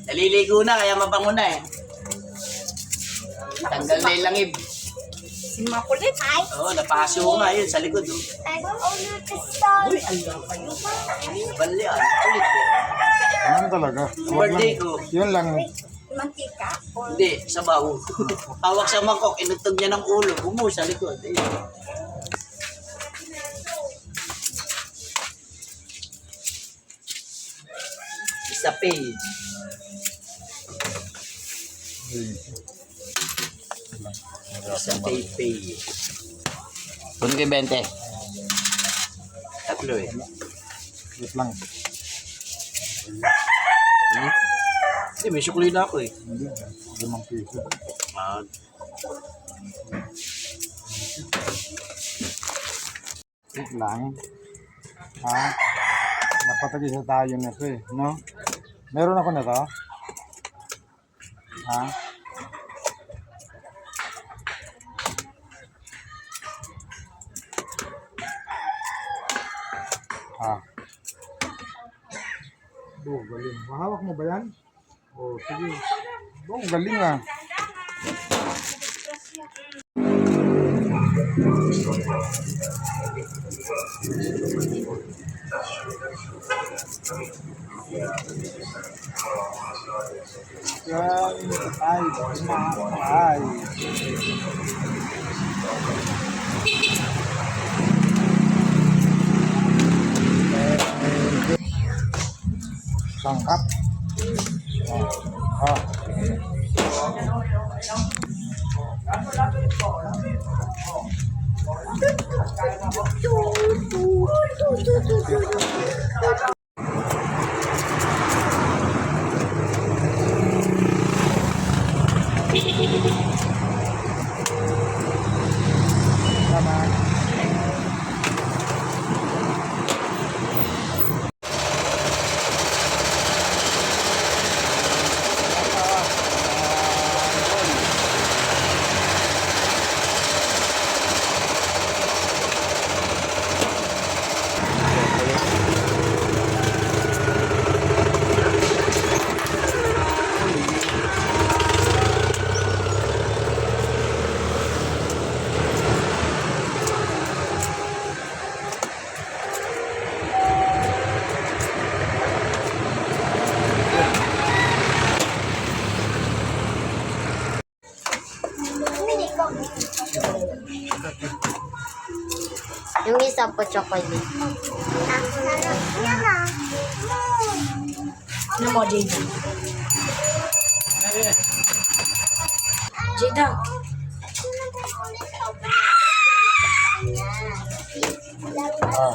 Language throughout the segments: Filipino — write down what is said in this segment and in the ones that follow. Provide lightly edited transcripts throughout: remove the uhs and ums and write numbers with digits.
Naliligo na, kaya mabango na eh. Tanggal na yung langib. Si makulit. Ay. Oo, napaso nga yun sa likod. Oh. Uy, alam kayo. Bali, ulit eh. Ganun talaga. Birthday ko. Yun lang. Mantika? Hindi, sabaw. Hawak sa mangkok, inutog niya ng ulo. Bumo sa likod. Eh. Isa page. Isa page. Puno kay 20. Tatlo eh. Wait lang. Hindi, may sukli na ako eh. Hindi. 5 piso. Wait lang. Ha? Napatagisa tayo na ito eh. No? Meron ako na to. Ha? Ha? Oh, galing. Mahawak mo ba yan? Oh, sige. Oh, galing ah. Yan. Ay, ay. Sangkap. Ah. Yung isa po chocolate. Ano mo, Jada? Jada. Ah.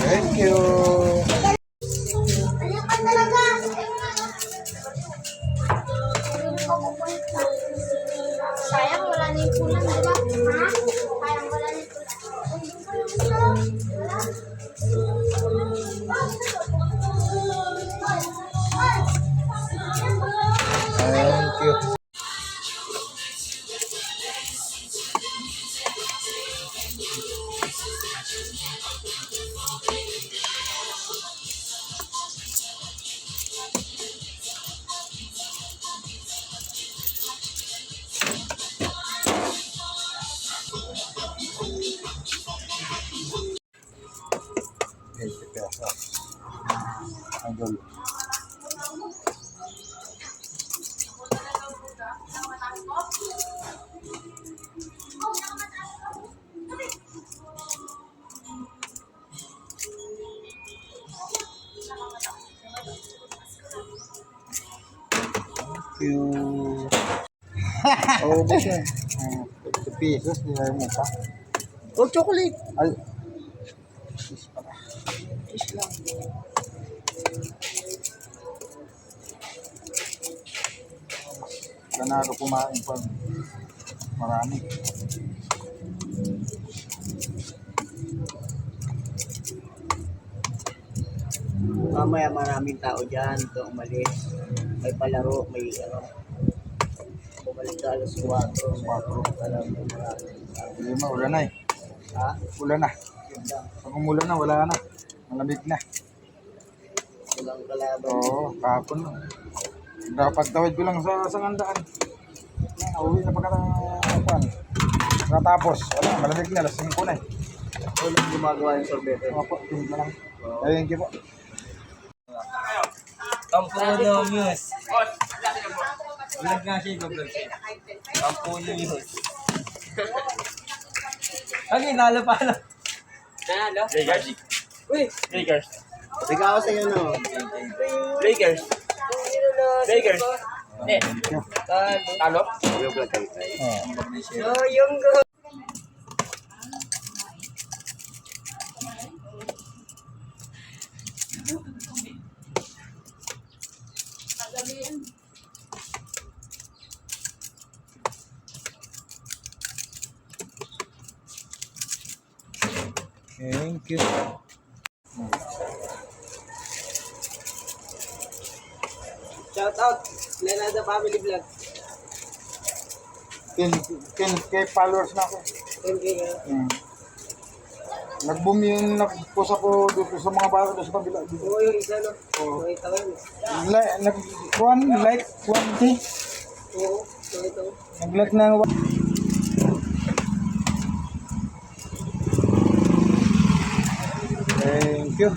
Thank you. Sayang wala na yung kulang, di ba? Ha? Sayang wala na yung Thank you. Idol. Thank you. Oh, kasi 50 pesos, nilay mo pa. Oh, chocolate. Ay. Is pala. Is lang. Ganado kumain pa. Marami. Mamaya maraming tao dyan. Ito umalis. May palaro, may ano. Bumalik ka alas 4. Alam mo marami. Hindi mo, ulan na eh. Ha? Ulan na. Yun lang. Pag umulan na, wala na. Malamig na. Walang kalaban. Oo, kahapon na. Pagtawid ko lang sa sangandaan. Uwi na pagkatapos. Wala, malamig na. Alas 5 na eh. Walang gumagawa yung sorbete. Opo, tingin na lang. Thank you po. Kampuno News. Vlog nga siya, vlog siya. Kampuno News. Okay, nalo pa na. Nalo? Lakers. Uy! Lakers. Bigyan ako sa iyo, no? Lakers. Lakers. Hindi. Talo? Yung vlog kayo. No, yung go. Thank you. Shout out. Lenada Family Vlog. 10K followers na ako. Thank you. Nag-boom yung nag-post ako dito sa mga bata doon sa kabila. Dito. Oo, yung isa, no? Oo. Ito yun. Like 20. Oo. Ito. Nag-like na Thank you.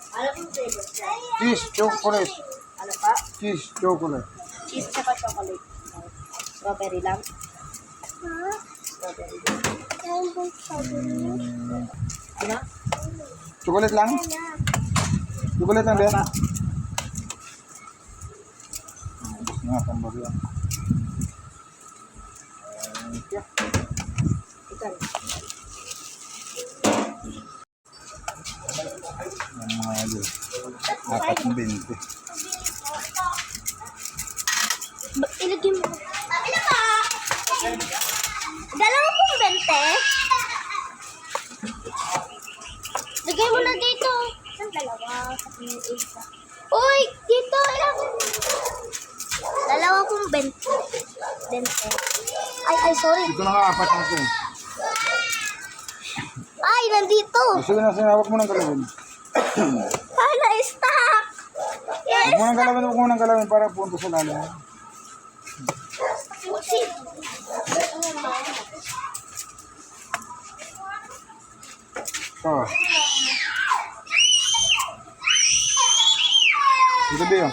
Ano yung flavor? Cheese chocolate. Ano pa? Cheese chocolate. Cheese tsaka chocolate. Strawberry lang. Strawberry lang. Ano? Chocolate lang? Chocolate lang ba? Nga, tambag lang. Thank you. Ikan. Ang mga yun. 4.20. Ilagay mo. Sabi na ba? Dalawa pong 20. Lagay mo na dito. Saan dalawa? Sabi yung isa. Uy, dito. Dalawa pong 20. 20. Ay, sorry. Ito na nga, 4 lang ito. Ay, nandito. Gusto ko na sinawag mo ng galawin. Ay, na-stack. Huwag mo ng galawin para punto sa lalim. Ito. Dito ba yun?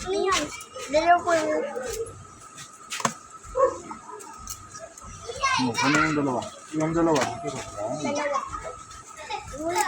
Ano yan? Dalawa po yung... Ano yung dalawa? Yung dalawa. Dalawa.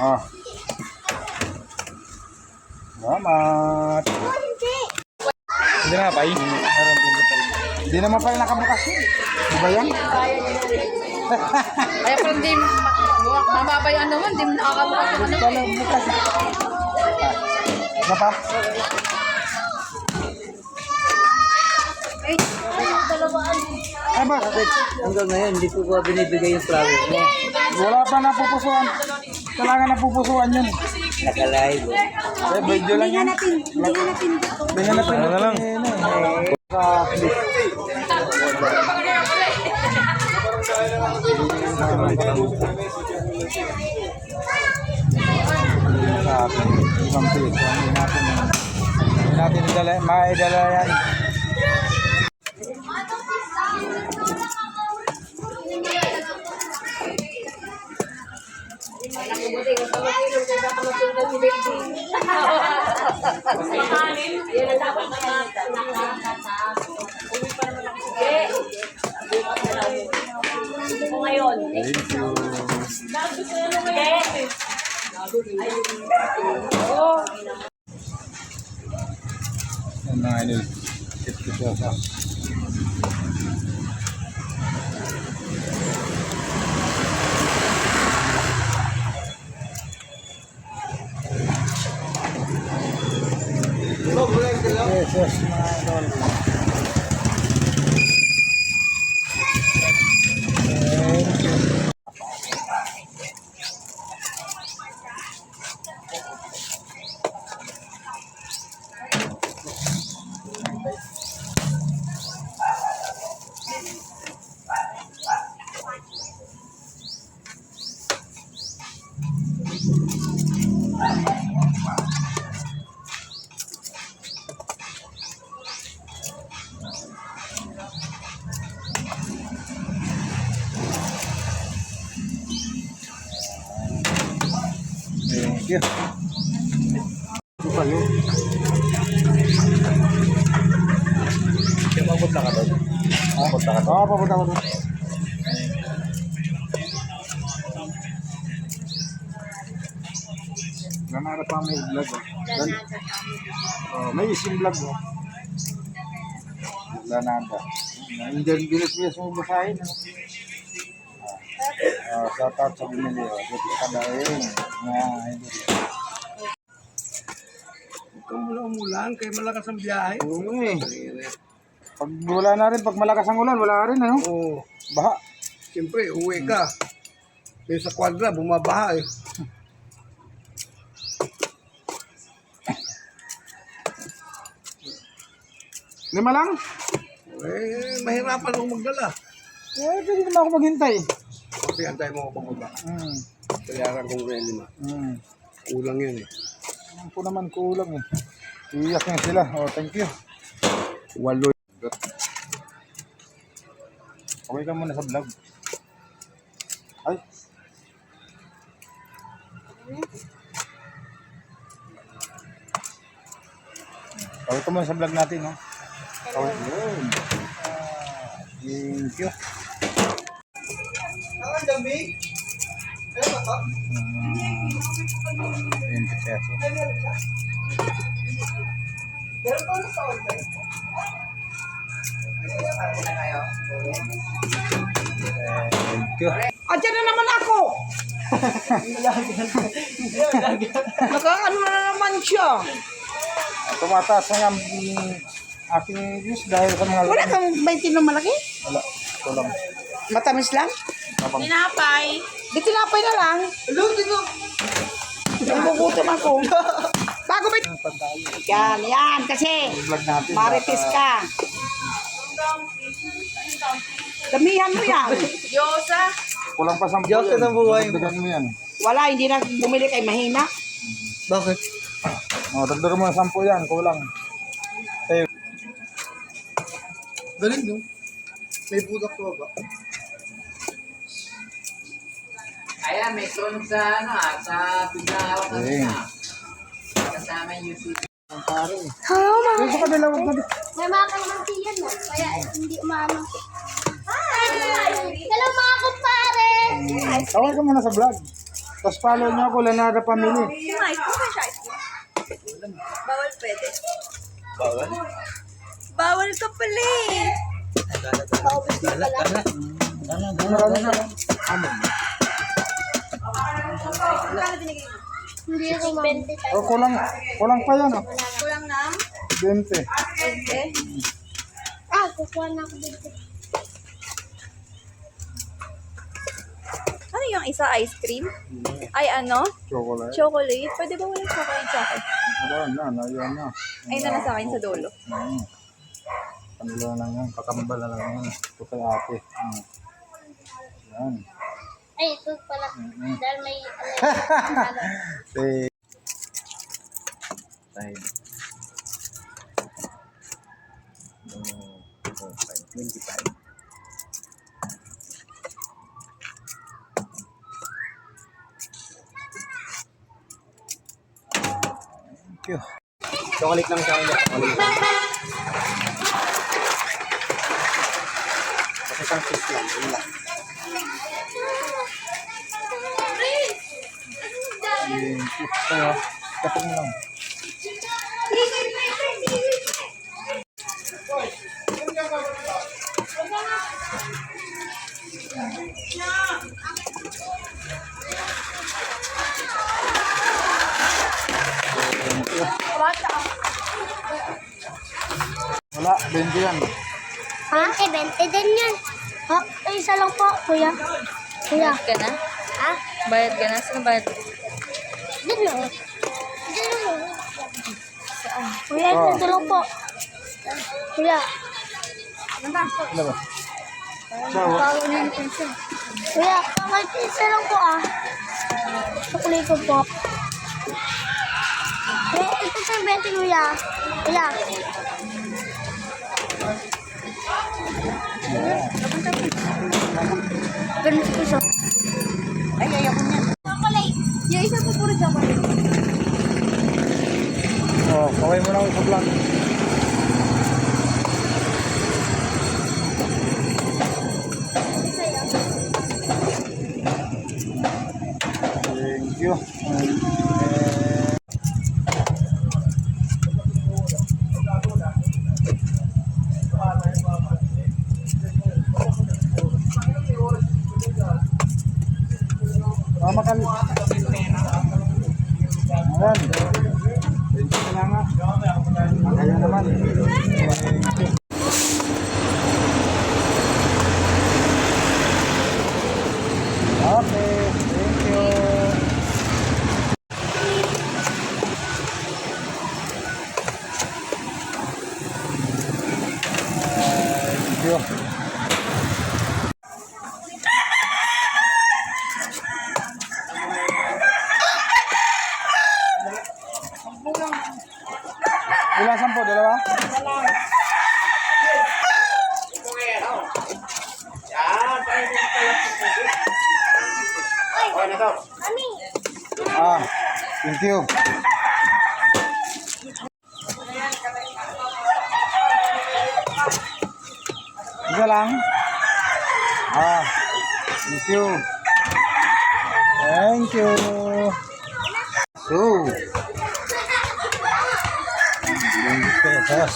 Ah. Salamat. Oh, hindi. Hindi na pa Hindi naman pala nakabukas. Ano ba yan? Kaya parang di mamabayan naman, di mo nakakabukas ng ano. Pala bukas. Ano pa? Ay ba? Hanggang ngayon, hindi ko ba binibigay yung flowers mo? Wala pa napupusuan. Kailangan napupusuan yun. Naka-live. Eh, video lang yan. Bingan natin. Ano na lang? Sa clip. Sa atin. Ibang piso. Hindi natin idala. Maidala yan. Ngayon. Thank you. Ang mga idol. Tip ko siya sa. Yes, yes, mga idol. Thank you. Thank you. Ito kayo. Papunta ka doon. Papunta ka doon? Oo, papunta ko doon. Lanada Family Vlog. May isim vlog mo. Lanada. Indian Bilis mo basahin. Shout out sa Binili. Dito ka dahil. Itong ulang-ulan, kaya malakas ang biyahe. Oo eh. Pag wala na rin, pag malakas ang ulan, wala rin ano? Oo. Baha. Siyempre, uwi ka. Yung sa kwadra, bumabaha eh. Lima lang? Eh, mahirapan akong magdala. Eh, pwede naman ako maghintay. Kasi antay mo ako pababa. Bayaran kong relima. Hmm. Kulang yan eh. Ano po naman kulang eh. Iyak nga sila. Oh, thank you. 8. Okay ka muna sa vlog. Ay. Okay ka muna sa vlog natin, no? Okay. Yun. Thank you. 20 pesos. Thank you. Diyan na naman ako! Nakaano na naman siya. Tumataas na nga ang aking views dahil sa mga Wala kang 20 na malaki? Wala. Kulang. Matamis lang? Tapang. Di tinapay na lang. Nagugutom ako. Bago ba? Yan, kasi Vlog natin. marites ka. Damihan mo yan. Kulang pa 10 Diyan ka ng buhay mo. Dagdagan mo yan. Wala, hindi na bumili kay mahina. Bakit? Oh, dagdagan mo ng 10 yan. Kulang. Tayo. Galing no? May budak to ba? Ayan, may tron sa sa biglang hawak na Galing. kasama yung YouTube. Hello, mga. Dito ka nila. Huwag na. May mga kalamansi yan, no? Kaya hindi umano. Hi! Hello, mga kumpare! Tawag ka muna sa vlog. Tapos follow nyo ako, Lanada Family. Bawal ka pala eh. Marami ka lang. Hindi ako mabente tayo. Oh, kulang pa yan. Oh. Kulang na. 20. Kukuha na ako dito. Ano yung isa? Ice cream? Ay ano? Chocolate. Chocolate? Pwede ba walang chocolate sa akin? Yan na. Ay na sa akin sa dulo. Kanila lang yan. Kakambal na lang yan. Ito kay ate. Yan. Ay, ito pala. Dahil may ano. Say. 25. Thank you. Chocolate lang sa akin. Chocolate lang. Kasi isang piece lang. Yun lang. Thank you. Kaya, kapag mo lang. Wala, 20 yan. Ha? 20 din yan. Ha? Ay, isa lang po, kuya. Kuya. Bayad ka na? Ha? Bayad ka na? Saan bayad? Diyan lang. Diyan lang. Kuya, ito lang po. Kuya. Ano ba? Ciao. Kuya, kahit isa lang po ah. Chocolate. ko po. Ito po yung 20, kuya. Kuya. Ganun ko siya. Ay, ayaw ko niya. Chocolate. Yung isa po puro chocolate. Oh, kaway mo na ako sa vlog. Thank you. Mama kan. Ayan. Thank you na nga. Kaya naman. Thank you. Okay, thank you. Thank you. Ilan sampo? Dalawa? Mami. Ah, thank you. Isa lang? Ah, thank you. Thank you. So, 20 pesos.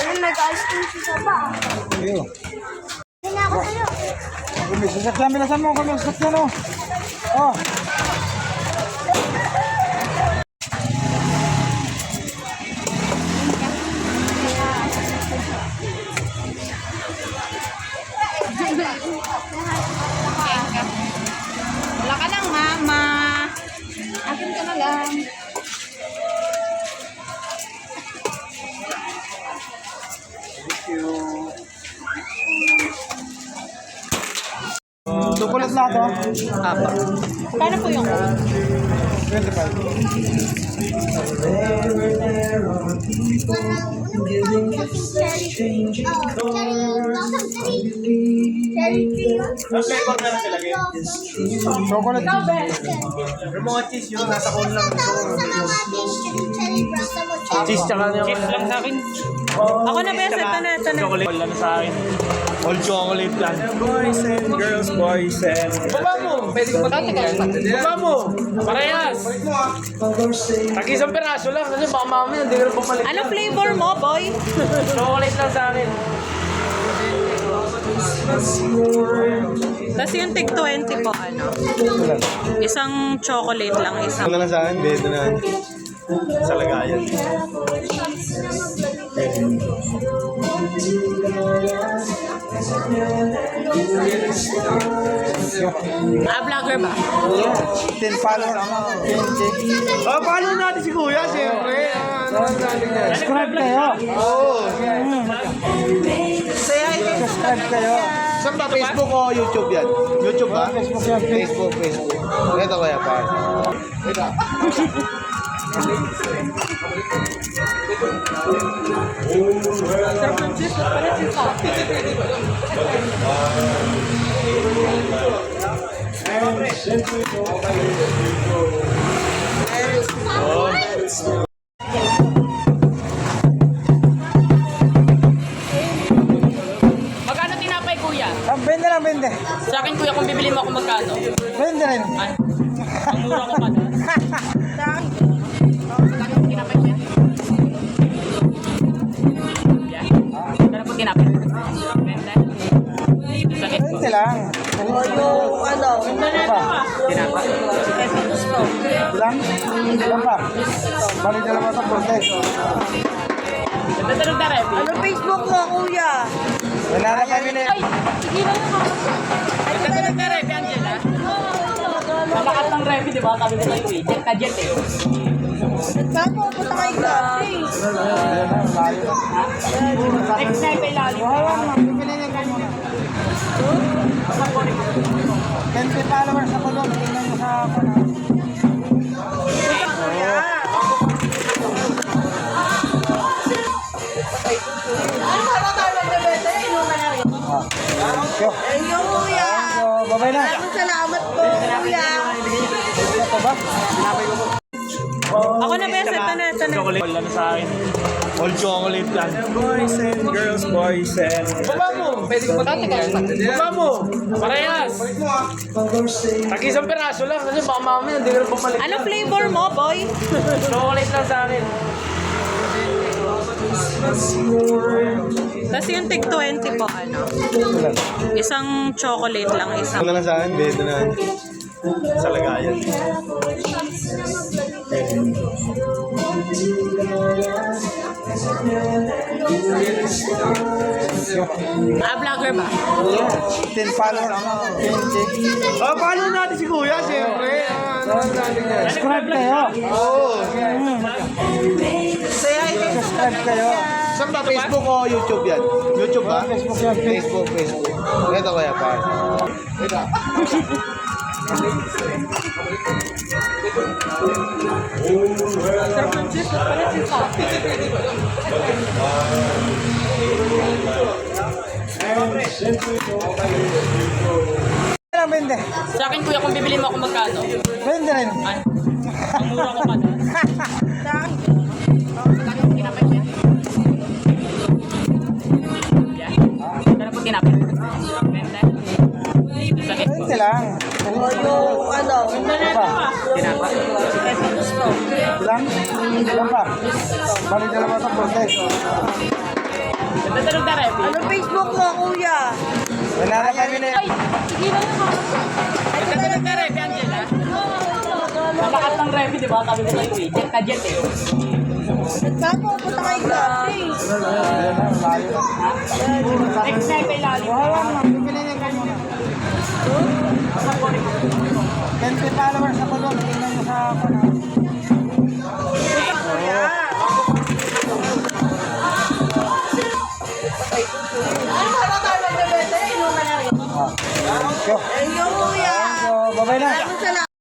Ano nag-ice cream siya ba? Thank you. Hindi na ako sa'yo. Kung may sasakyan, bilasan mo kung may sasakyan, oh. Oh. Wala ka lang, mama. Akin ka na lang. Thank you. Chocolate na ito? Kano po yung 25. Chocolate. Cheese tsaka na cheese lang sa akin. Ako na best, ito na. Chocolate lang sa akin. All chocolate lang. Boys and girls, boys and... Baba mo! Pwede ko Baba mo! Parehas! Tag-isang peraso lang kasi baka mamaya hindi ko na papalit. Ano flavor mo, boy? Chocolate lang sa akin. Tapos yung tig 20 po, ano? Isang chocolate lang, isang... Ano na lang sa akin? Dito na. Sa lagayan. Vlogger ba? 10 followers ako. 20. Oh, paano natin si Kuya? Siyempre. Subscribe kayo. Subscribe kayo. Saan ba? Facebook o YouTube yan? YouTube ba? Facebook yan. Facebook. Ito kaya pa. Ito. Magkano tinapay, kuya? Ah, bende lang, bende. Sa akin, kuya, kung bibili mo ako magkano? Bende rin. Ay, ang mura ko pa na. Sa akin, magkano po tinapay, kuya? Yeah? Magkano po tinapay? Bende? Sakit po. Bende lang. Ano pa? Tinapay. Ilan? Ilan pa? Balik na naman sa portes. Nagtatanong na rin. Ano Facebook mo, kuya? Wala na kami na. Ay, sige na naman. Nagtatanong na rin, Angela. Malakas ng refi, di ba? Sabi ko kayo eh. Jet ka jet eh. Saan po punta kay Gabi? Ayan na, layo na. Next night ay lalim. Pipiliin ko muna. 20 followers ako doon. Tingnan mo sa ako na. Ayun, kuya. Babay na. Maraming salamat po, kuya. Ito ba? Ako na, bes. Ito na, ito na. Chocolate lang sa akin. All chocolate lang. Boys and girls, boys and... Baba mo! Pwede ko Baba mo! Parehas! Tag-isang peraso lang kasi baka mamaya hindi ko na pumalik. Ano flavor mo, boy? Chocolate lang sa akin. Tapos yung tig 20 po, ano? Isang chocolate lang, isang... Ano na sa akin? Beto na. Sa lagayan. Vlogger ba? 10 followers ako. 20. Oh, follow natin si Kuya, siyempre. Subscribe kayo. Oo. Subscribe kayo. Saan ba? Facebook o YouTube yan? YouTube ba? Facebook yan. Facebook. Ito kaya pa. Bende. Sa akin, kuya, kung bibili mo ako magkano? Bende rin. Ay, ang mura ko pa na. Ano po tinapay? Bende lang. Yung ano, Tinapay. Ilan? Ilan pa? Balik dalawa sa process. Tatanong na rin. anong Facebook mo, kuya? Wala na kami na. Tatanong na rin, Angela. Malakas ng review, di ba? Sabi ko kayo eh. Jet na jet eh. Saan po punta kay Gabi? Ayan na, layo na. Next night ay lalim. Pipiliin ko muna. 20 followers ako doon. Tingnan mo sa ako na. Ayun, kuya. Babay na. Maraming salamat.